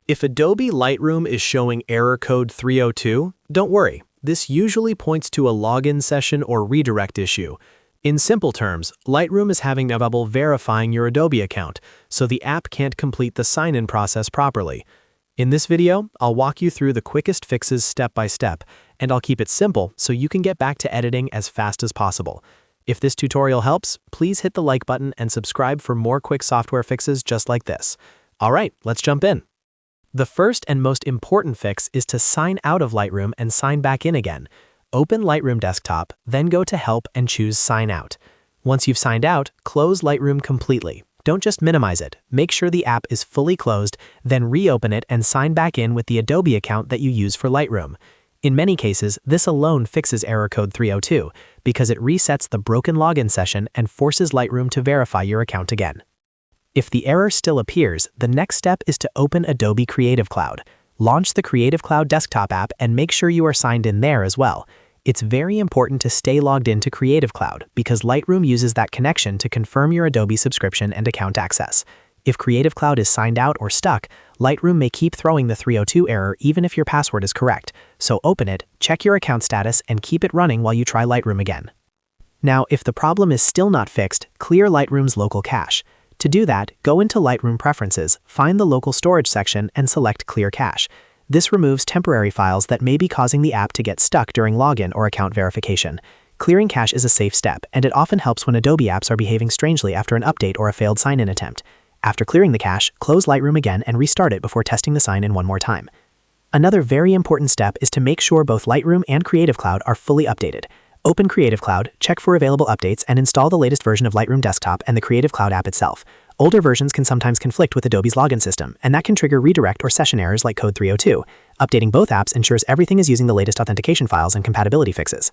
If Adobe Lightroom is showing error code 302, don't worry. This usually points to a login session or redirect issue. In simple terms, Lightroom is having trouble verifying your Adobe account, so the app can't complete the sign-in process properly. In this video, I'll walk you through the quickest fixes step by step, and I'll keep it simple so you can get back to editing as fast as possible. If this tutorial helps, please hit the like button and subscribe for more quick software fixes just like this. All right, let's jump in. The first and most important fix is to sign out of Lightroom and sign back in again. Open Lightroom Desktop, then go to Help and choose Sign Out. Once you've signed out, close Lightroom completely. Don't just minimize it. Make sure the app is fully closed, then reopen it and sign back in with the Adobe account that you use for Lightroom. In many cases, this alone fixes error code 302 because it resets the broken login session and forces Lightroom to verify your account again. If the error still appears, the next step is to open Adobe Creative Cloud. Launch the Creative Cloud Desktop app and make sure you are signed in there as well. It's very important to stay logged into Creative Cloud because Lightroom uses that connection to confirm your Adobe subscription and account access. If Creative Cloud is signed out or stuck, Lightroom may keep throwing the 302 error even if your password is correct. So open it, check your account status, and keep it running while you try Lightroom again. Now, if the problem is still not fixed, clear Lightroom's local cache. To do that, go into Lightroom Preferences, find the local storage section, and select Clear Cache. This removes temporary files that may be causing the app to get stuck during login or account verification. Clearing cache is a safe step, and it often helps when Adobe apps are behaving strangely after an update or a failed sign-in attempt. After clearing the cache, close Lightroom again and restart it before testing the sign-in one more time. Another very important step is to make sure both Lightroom and Creative Cloud are fully updated. Open Creative Cloud, check for available updates, and install the latest version of Lightroom Desktop and the Creative Cloud app itself. Older versions can sometimes conflict with Adobe's login system, and that can trigger redirect or session errors like code 302. Updating both apps ensures everything is using the latest authentication files and compatibility fixes.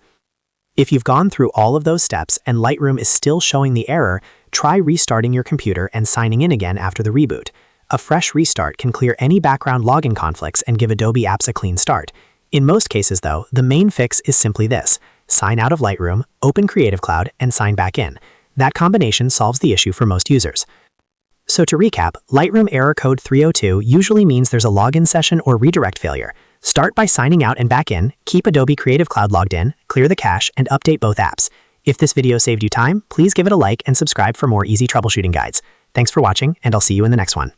If you've gone through all of those steps and Lightroom is still showing the error, try restarting your computer and signing in again after the reboot. A fresh restart can clear any background login conflicts and give Adobe apps a clean start. In most cases, though, the main fix is simply this: sign out of Lightroom, open Creative Cloud, and sign back in. That combination solves the issue for most users. So to recap, Lightroom error code 302 usually means there's a login session or redirect failure. Start by signing out and back in, keep Adobe Creative Cloud logged in, clear the cache, and update both apps. If this video saved you time, please give it a like and subscribe for more easy troubleshooting guides. Thanks for watching, and I'll see you in the next one.